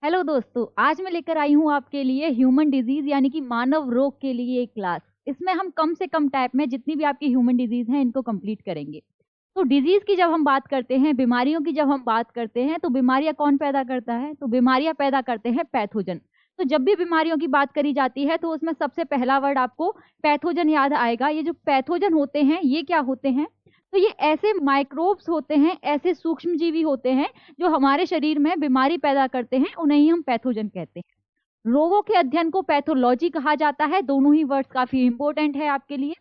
Hello दोस्तों, आज मैं लेकर आई हूँ आपके लिए ह्यूमन डिजीज यानी कि मानव रोग के लिए एक क्लास। इसमें हम कम से कम टाइप में जितनी भी आपकी ह्यूमन डिजीज हैं इनको कंप्लीट करेंगे। तो डिजीज की जब हम बात करते हैं, बीमारियों की जब हम बात करते हैं, तो बीमारियां कौन पैदा करता है? तो बीमारियां पैदा करते हैं पैथोजन। तो जब भी बीमारियों की बात करी जाती है तो उसमें सबसे पहला वर्ड आपको पैथोजन याद आएगा। ये जो पैथोजन होते हैं ये क्या होते हैं? तो ये ऐसे माइक्रोब्स होते हैं, ऐसे सूक्ष्म जीवी होते हैं जो हमारे शरीर में बीमारी पैदा करते हैं, उन्हें ही हम पैथोजन कहते हैं। रोगों के अध्ययन को पैथोलॉजी कहा जाता है। दोनों ही वर्ड्स काफी इंपॉर्टेंट है आपके लिए।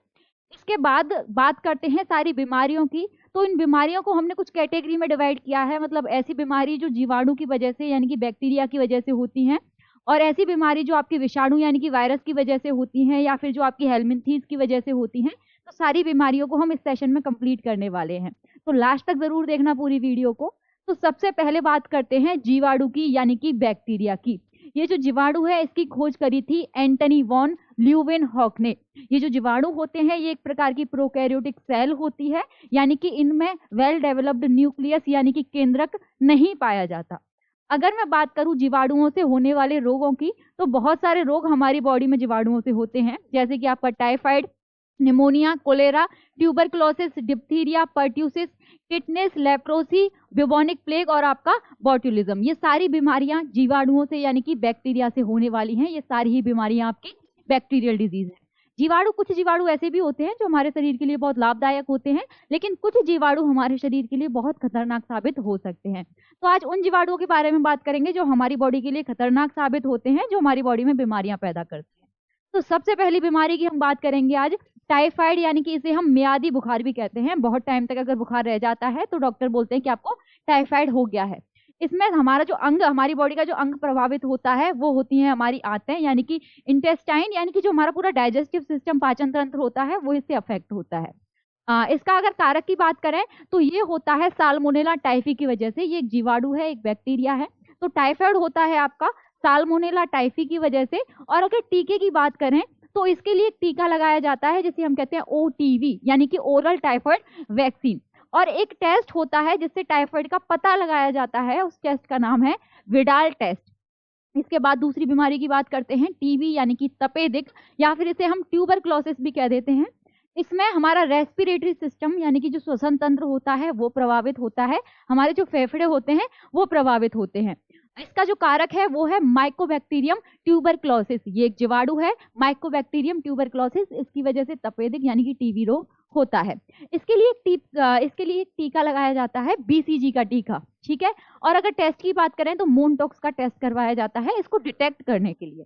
इसके बाद बात करते हैं सारी बीमारियों की। तो इन बीमारियों को हमने कुछ कैटेगरी में डिवाइड किया है, मतलब ऐसी बीमारी जो जीवाणु की वजह से यानी कि बैक्टीरिया की वजह से होती हैं, और ऐसी बीमारी जो आपकी विषाणु यानी कि वायरस की वजह से होती हैं, या फिर जो आपकी हेलमिंथीज की वजह से होती हैं। तो सारी बीमारियों को हम इस सेशन में कंप्लीट करने वाले हैं, तो लास्ट तक जरूर देखना पूरी वीडियो को। तो सबसे पहले बात करते हैं जीवाणु की यानी कि बैक्टीरिया की। ये जो जीवाणु है इसकी खोज करी थी एंटनी वॉन ल्यूवेनहॉक ने। ये जो जीवाणु होते हैं ये एक प्रकार की प्रोकैरियोटिक सेल होती है, यानी कि इनमें वेल डेवलप्ड न्यूक्लियस यानी कि केंद्रक नहीं पाया जाता। अगर मैं बात करूं जीवाणुओं से होने वाले रोगों की, तो बहुत सारे रोग हमारी बॉडी में जीवाणुओं से होते हैं, जैसे कि आपका typhoid, pneumonia, cholera, tuberculosis, diphtheria, pertussis, tetanus, leprosy, bubonic plague और आपका बॉट्युलिज्म। ये सारी बीमारियां जीवाणुओं से यानी कि बैक्टीरिया से होने वाली हैं। ये सारी ही बीमारियां आपकी बैक्टीरियल डिजीज है। जीवाणु, कुछ जीवाणु ऐसे भी होते हैं जो हमारे शरीर के लिए बहुत लाभदायक होते हैं, लेकिन कुछ जीवाणु हमारे शरीर के लिए बहुत खतरनाक साबित हो सकते हैं। तो आज उन जीवाणुओं के बारे में बात करेंगे जो हमारी बॉडी के लिए खतरनाक साबित होते हैं, जो हमारी बॉडी में बीमारियां पैदा करते हैं। तो सबसे पहली बीमारी की हम बात करेंगे आज, टाइफाइड, यानी कि इसे हम मियादी बुखार भी कहते हैं। बहुत टाइम तक अगर बुखार रह जाता है तो डॉक्टर बोलते हैं कि आपको टाइफाइड हो गया है। इसमें हमारा जो अंग, हमारी बॉडी का जो अंग प्रभावित होता है वो होती हैं हमारी आंतें, यानी कि इंटेस्टाइन, यानी कि जो हमारा पूरा डाइजेस्टिव सिस्टम, पाचन तंत्र होता है, वो इससे अफेक्ट होता है। इसका अगर कारक की बात करें तो ये होता है साल्मोनेला टाइफी की वजह से। ये एक जीवाणु है, एक बैक्टीरिया है। तो टाइफाइड होता है आपका साल्मोनेला टाइफी की वजह से। और अगर टीके की बात करें तो इसके लिए एक टीका लगाया जाता है जिसे हम कहते हैं ओटीवी, यानी कि ओरल टाइफाइड वैक्सीन। और एक टेस्ट होता है जिससे टाइफाइड का पता लगाया जाता है, उस टेस्ट का नाम है विडाल टेस्ट। इसके बाद दूसरी बीमारी की बात करते हैं, टीबी यानी कि तपेदिक, या फिर इसे हम ट्यूबरक्लोसिस भी कह देते हैं। इसमें हमारा रेस्पिरेटरी सिस्टम यानी कि जो श्वसन तंत्र होता है वो प्रभावित होता है, हमारे जो फेफड़े होते हैं वो प्रभावित होते हैं। इसका जो कारक है वो है माइकोबैक्टीरियम ट्यूबरक्लोसिस। ये एक जीवाणु है, माइकोबैक्टीरियम ट्यूबरक्लोसिस। इसकी वजह से तपेदिक यानी कि टीबी रोग होता है। इसके लिए एक टीका लगाया जाता है, बीसीजी का टीका, ठीक है। और अगर टेस्ट की बात करें तो मोनटॉक्स का टेस्ट करवाया जाता है इसको डिटेक्ट करने के लिए।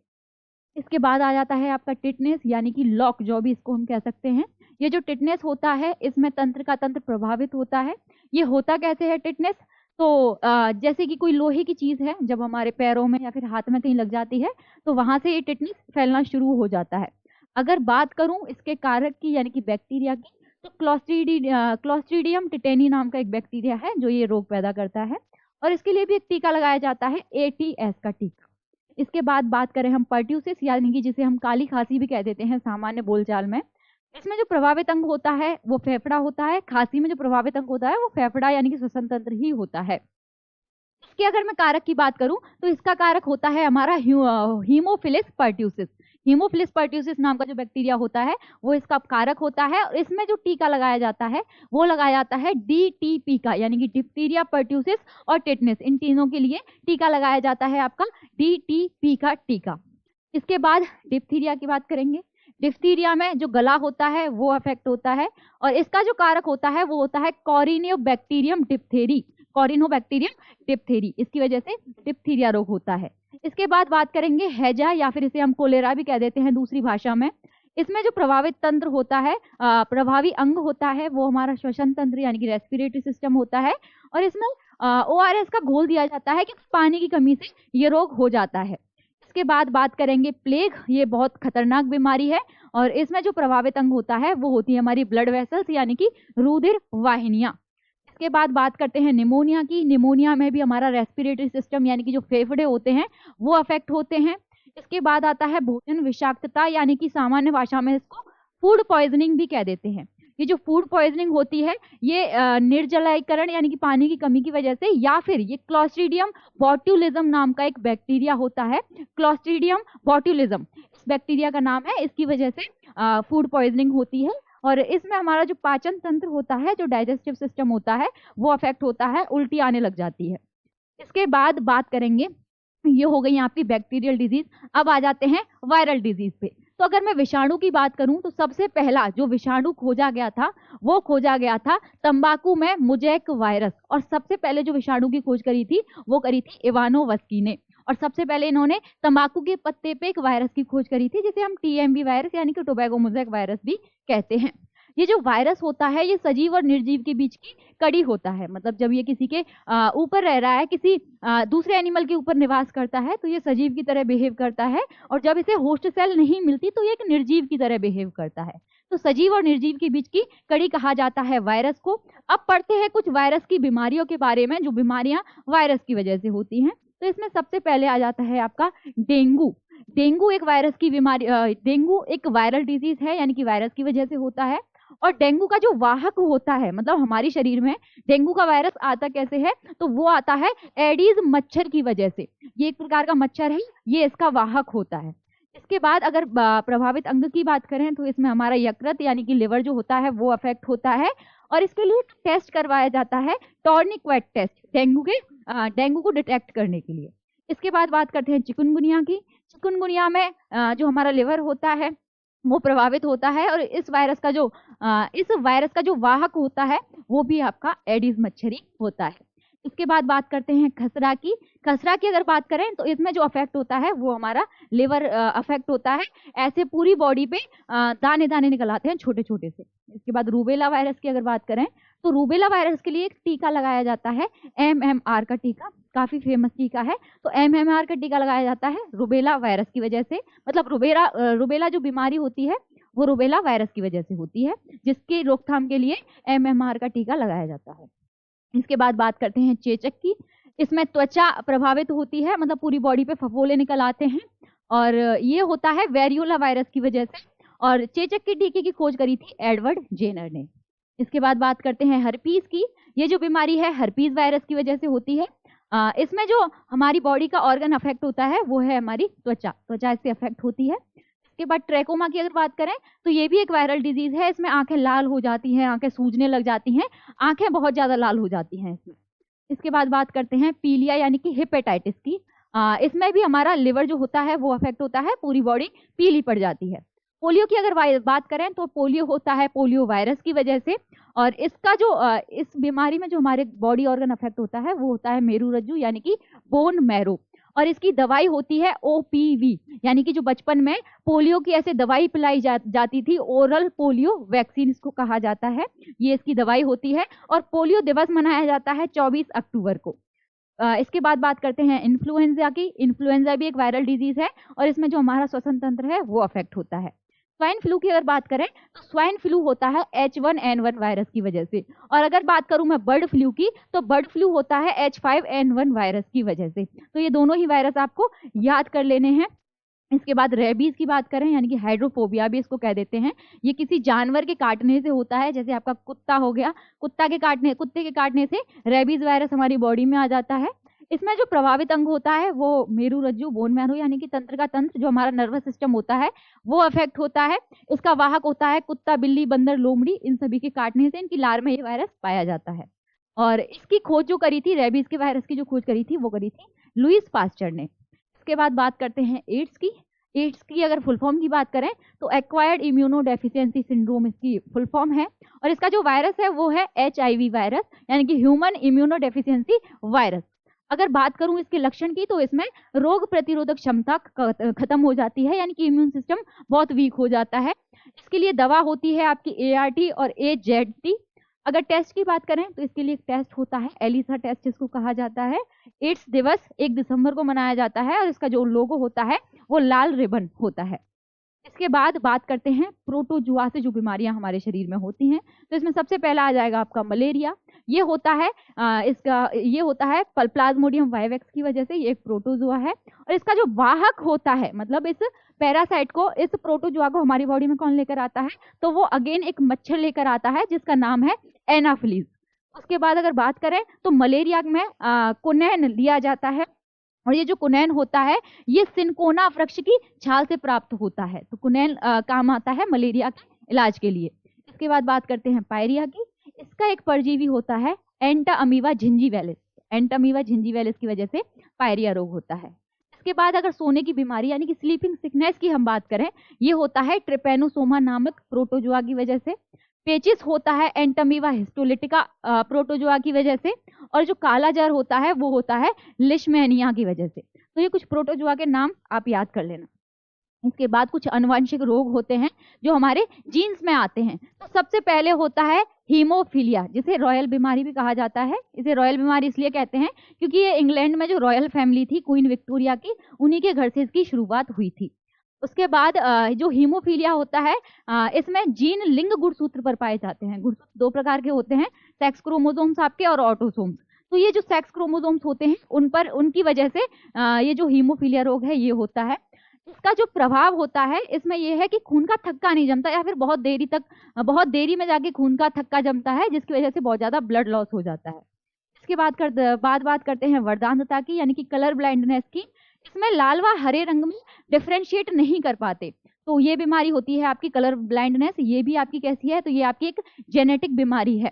इसके बाद आ जाता है आपका टिटनेस यानी कि लॉक जॉ भी इसको हम कह सकते हैं। ये जो टिटनेस होता है इसमें तंत्र का तंत्र प्रभावित होता है। ये होता कैसे है टिटनेस? तो जैसे कि कोई लोहे की चीज है, जब हमारे पैरों में या फिर हाथ में कहीं लग जाती है तो वहां से ये टिटनेस फैलना शुरू हो जाता है। अगर बात करूं इसके कारक की यानी कि बैक्टीरिया की, तो क्लॉस्ट्रीडियम टिटेनी नाम का एक बैक्टीरिया है जो ये रोग पैदा करता है, और इसके लिए भी एक टीका लगाया जाता है, एटीएस का टीका। इसके बाद बात करें हम पर्ट्यूसिस, यानी कि जिसे हम काली खांसी भी कह देते हैं सामान्य बोलचाल में। इसमें जो प्रभावित अंग होता है वो फेफड़ा होता है। खांसी में जो प्रभावित अंग होता है वो फेफड़ा यानी कि श्वसन तंत्र ही होता है। इसके अगर मैं कारक की बात करूं तो इसका कारक होता है हमारा हीमोफिलिस पर्ट्यूसिस। हीमोफिलिस पर्ट्यूसिस नाम का जो बैक्टीरिया होता है वो इसका कारक होता है, और इसमें जो टीका लगाया जाता है वो लगाया जाता है डीटीपी का, यानी कि डिप्थीरिया, पर्ट्यूसिस और टिटनेस, इन तीनों के लिए टीका लगाया जाता है आपका डीटीपी का टीका। इसके बाद डिप्थीरिया की बात करेंगे। डिप्थीरिया में जो गला होता है वो अफेक्ट होता है, और इसका जो कारक होता है वो होता है कॉरिनियोबैक्टीरियम डिप्थेरी, कॉरिनोबैक्टीरियम डिप्थेरी। इसकी वजह से डिप्थीरिया रोग होता है। इसके बाद बात करेंगे हैजा, या फिर इसे हम कोलेरा भी कह देते हैं दूसरी भाषा में। इसमें जो प्रभावित तंत्र होता है, प्रभावी अंग होता है, वो हमारा श्वसन तंत्र यानी कि रेस्पिरेटरी सिस्टम होता है। और इसमें ओआरएस का घोल दिया जाता है कि पानी की कमी से ये रोग हो जाता है। इसके बाद बात करेंगे प्लेग। ये बहुत खतरनाक बीमारी है, और इसमें जो प्रभावित अंग होता है वो होती है हमारी ब्लड वेसल्स यानी कि रुधिर वाहिनियां। इसके बाद बात करते हैं निमोनिया की। निमोनिया में भी हमारा रेस्पिरेटरी सिस्टम यानी कि जो फेफड़े होते हैं वो अफेक्ट होते हैं। इसके बाद आता है भोजन विषाक्तता, यानी कि सामान्य भाषा में इसको फूड पॉइजनिंग भी कह देते हैं। ये जो फूड पॉइजनिंग होती है ये निर्जलीकरण यानी कि पानी की कमी की वजह से, या फिर ये क्लोस्ट्रीडियम बोट्यूलिज्म नाम का एक बैक्टीरिया होता है, क्लोस्ट्रीडियम बोट्यूलिज्म इस बैक्टीरिया का नाम है, इसकी वजह से फूड पॉइजनिंग होती है। और इसमें हमारा जो पाचन तंत्र होता है, जो डाइजेस्टिव सिस्टम होता है, वो अफेक्ट होता है, उल्टी आने लग जाती है। इसके बाद बात करेंगे, ये हो गई आपकी बैक्टीरियल डिजीज। अब आ जाते हैं वायरल डिजीज पे। तो अगर मैं विषाणु की बात करूं तो सबसे पहला जो विषाणु खोजा गया था वो खोजा गया था तंबाकू में मुजैक वायरस, और सबसे पहले जो विषाणु की खोज करी थी वो करी थी इवानोवस्की ने। और सबसे पहले इन्होंने तंबाकू के पत्ते पे एक वायरस की खोज करी थी जिसे हम टीएमवी वायरस यानी कि टोबैको मोज़ेक वायरस भी कहते हैं। ये जो वायरस होता है ये सजीव और निर्जीव के बीच की कड़ी होता है, मतलब जब ये किसी के ऊपर रह रहा है, किसी दूसरे एनिमल के ऊपर निवास करता है तो ये सजीव की तरह बिहेव करता है, और जब इसे होस्ट सेल नहीं मिलती तो ये एक निर्जीव की तरह बिहेव करता है। तो सजीव और निर्जीव के बीच की कड़ी कहा जाता है वायरस को। अब पढ़ते हैं कुछ वायरस की बीमारियों के बारे में, जो बीमारियां वायरस की वजह से होती हैं। तो इसमें सबसे पहले आ जाता है आपका डेंगू। डेंगू एक वायरस की बीमारी, डेंगू एक वायरल डिजीज है यानी कि वायरस की वजह से होता है। और डेंगू का जो वाहक होता है, मतलब हमारी शरीर में डेंगू का वायरस आता कैसे है, तो वो आता है एडीज मच्छर की वजह से। ये एक प्रकार का मच्छर है, ये इसका वाहक होता है। इसके बाद अगर प्रभावित अंग की बात करें तो इसमें हमारा यकृत यानी कि लिवर जो होता है वो अफेक्ट होता है, और इसके लिए टेस्ट करवाया जाता है टॉर्निक्वेट टेस्ट, डेंगू को डिटेक्ट करने के लिए। इसके बाद बात करते हैं चिकुनगुनिया की। चिकुनगुनिया में जो हमारा लिवर होता है वो प्रभावित होता है, और इस वायरस का जो वाहक होता है वो भी आपका एडिस मच्छरी होता है। इसके बाद बात करते हैं खसरा की। खसरा की अगर बात करें तो इसमें जो अफेक्ट होता है वो हमारा लिवर अफेक्ट होता है, ऐसे पूरी बॉडी पे दाने दाने निकल आते हैं छोटे छोटे से। इसके बाद रूबेला वायरस की अगर बात करें तो रूबेला वायरस के लिए एक टीका लगाया जाता है, MMR का टीका, काफी फेमस टीका है। तो MMR का टीका लगाया जाता है रूबेला वायरस की वजह से, मतलब रूबेला जो बीमारी होती है वो रूबेला वायरस की वजह से होती है, जिसकी रोकथाम के लिए MMR का टीका लगाया जाता है। इसके बाद बात करते हैं चेचक की। इसमें त्वचा प्रभावित होती है, मतलब पूरी बॉडी पे फफोले निकल आते हैं, और ये होता है वेरियोला वायरस की वजह से। और चेचक के टीके की खोज करी थी एडवर्ड जेनर ने। इसके बाद बात करते हैं हर्पीज की। ये जो बीमारी है हर्पीज वायरस की वजह से होती है। इसमें जो हमारी बॉडी का ऑर्गन अफेक्ट होता है वो है हमारी त्वचा इससे अफेक्ट होती है। इसके बाद ट्रैकोमा की अगर बात करें तो ये भी एक वायरल डिजीज है। इसमें आंखें लाल हो जाती हैं, आंखें सूजने लग जाती हैं, आंखें बहुत ज्यादा लाल हो जाती हैं इसमें। इसके बाद बात करते हैं पीलिया यानी कि हेपेटाइटिस की। इसमें भी हमारा लिवर जो होता है वो अफेक्ट होता है, पूरी बॉडी पीली पड़ जाती है। पोलियो की अगर बात करें तो पोलियो होता है पोलियो वायरस की वजह से, और इसका जो इस बीमारी में जो हमारे बॉडी ऑर्गन अफेक्ट होता है वो होता है मेरुरज्जु यानी कि बोन मैरो, और इसकी दवाई होती है OPV, यानी कि जो बचपन में पोलियो की ऐसे दवाई पिलाई जाती थी, ओरल पोलियो वैक्सीन इसको कहा जाता है, ये इसकी दवाई होती है। और पोलियो दिवस मनाया जाता है 24 अक्टूबर को। इसके बाद बात करते हैं इन्फ्लुएंजा की। इन्फ्लुएंजा भी एक वायरल डिजीज है, और इसमें जो हमारा श्वसन तंत्र है वो अफेक्ट होता है। स्वाइन फ्लू की अगर बात करें तो स्वाइन फ्लू होता है H1N1 वायरस की वजह से, और अगर बात करूं मैं बर्ड फ्लू की तो बर्ड फ्लू होता है H5N1 वायरस की वजह से। तो ये दोनों ही वायरस आपको याद कर लेने हैं। इसके बाद रेबीज की बात करें यानी कि हाइड्रोफोबिया भी इसको कह देते हैं, ये किसी जानवर के काटने से होता है, जैसे आपका कुत्ता हो गया, कुत्ते के काटने से रेबीज वायरस हमारी बॉडी में आ जाता है। इसमें जो प्रभावित अंग होता है वो मेरुरज्जु बोन मैरो यानी कि तंत्र जो हमारा नर्वस सिस्टम होता है वो अफेक्ट होता है। इसका वाहक होता है कुत्ता, बिल्ली, बंदर, लोमड़ी, इन सभी के काटने से इनकी लार में ये वायरस पाया जाता है। और इसकी खोज जो करी थी, रेबीज के वायरस की जो खोज करी थी वो करी थी लुईस पास्चर ने। इसके बाद बात करते हैं एड्स की। एड्स की अगर फुल फॉर्म की बात करें तो एक्वायर्ड इम्यूनो डेफिशिएंसी सिंड्रोम इसकी फुल फॉर्म है, और इसका जो वायरस है वो है HIV वायरस यानी कि ह्यूमन इम्यूनो डेफिशिएंसी वायरस। अगर बात करूं इसके लक्षण की तो इसमें रोग प्रतिरोधक क्षमता खत्म हो जाती है, यानी कि इम्यून सिस्टम बहुत वीक हो जाता है। इसके लिए दवा होती है आपकी ART और AZT। अगर टेस्ट की बात करें तो इसके लिए एक टेस्ट होता है एलिसा टेस्ट जिसको कहा जाता है। एड्स दिवस 1 दिसंबर को मनाया जाता है, और इसका जो लोगो होता है वो लाल रिबन होता है। इसके बाद बात करते हैं प्रोटोजुआ से जो बीमारियां हमारे शरीर में होती हैं। तो इसमें सबसे पहला आ जाएगा आपका मलेरिया। ये होता है प्लाज्मोडियम वाइवेक्स की वजह से, ये एक प्रोटोजुआ है। और इसका जो वाहक होता है, मतलब इस पैरासाइट को, इस प्रोटोजुआ को हमारी बॉडी में कौन लेकर आता है, तो वो अगेन एक मच्छर लेकर आता है जिसका नाम है एनाफिलीज। उसके बाद अगर बात करें तो मलेरिया में कुनैन लिया जाता है, और ये जो कुनैन होता है ये सिनकोना वृक्ष की छाल से प्राप्त होता है। तो कुनैन काम आता है मलेरिया के इलाज के लिए। इसके बाद बात करते हैं पायरिया की। इसका एक परजीवी होता है एंटा अमीबा जिंजीवैलिस। एंटा अमीबा जिंजीवैलिस की वजह से पायरिया रोग होता है। इसके बाद अगर सोने की बीमारी यानी कि स्लीपिंग सिकनेस की हम बात करें, ये होता है ट्रिपेनोसोमा नामक प्रोटोजुआ की वजह से। पेचिस होता है एंटमीवा हिस्टोलिटिका प्रोटोजुआ की वजह से। और जो काला जर होता है वो होता है लिशमैनिया की वजह से। तो ये कुछ प्रोटोजुआ के नाम आप याद कर लेना। इसके बाद कुछ अनुवांशिक रोग होते हैं जो हमारे जीन्स में आते हैं। तो सबसे पहले होता है हीमोफीलिया, जिसे रॉयल बीमारी भी कहा जाता है। इसे रॉयल बीमारी इसलिए कहते हैं क्योंकि ये इंग्लैंड में जो रॉयल फैमिली थी क्वीन विक्टोरिया की, उन्हीं के घर से इसकी शुरुआत हुई थी। उसके बाद जो हीमोफीलिया होता है, इसमें जीन लिंग गुणसूत्र पर पाए जाते हैं। गुणसूत्र दो प्रकार के होते हैं, सेक्स क्रोमोसोम्स आपके और ऑटोसोम्स। तो ये जो सेक्स क्रोमोसोम्स होते हैं उन पर, उनकी वजह से ये जो हीमोफीलिया रोग है ये होता है। इसका जो प्रभाव होता है इसमें यह है कि खून का थक्का नहीं जमता, या फिर बहुत देरी में जाके खून का थक्का जमता है, जिसकी वजह से बहुत ज्यादा ब्लड लॉस हो जाता है। इसके बाद बात करते हैं वर्दांधता की, यानी कि कलर ब्लाइंडनेस की। इसमें लाल व हरे रंग में डिफ्रेंशिएट नहीं कर पाते, तो ये बीमारी होती है आपकी कलर ब्लाइंडनेस। ये भी आपकी कैसी है, तो ये आपकी एक जेनेटिक बीमारी है।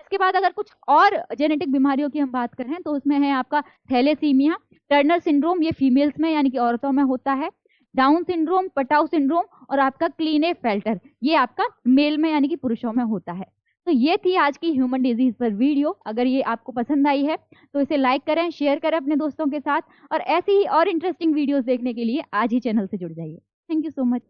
इसके बाद अगर कुछ और जेनेटिक बीमारियों की हम बात करें तो उसमें है आपका थैलेसीमिया, टर्नर सिंड्रोम, ये फीमेल्स में यानी कि औरतों में होता है। डाउन सिंड्रोम, पटाउ सिंड्रोम और आपका क्लीनेफेल्टर, ये आपका मेल में यानी कि पुरुषों में होता है। तो ये थी आज की ह्यूमन डिजीज पर वीडियो। अगर ये आपको पसंद आई है तो इसे लाइक करें, शेयर करें अपने दोस्तों के साथ, और ऐसी ही और इंटरेस्टिंग वीडियोस देखने के लिए आज ही चैनल से जुड़ जाइए। Thank you so much.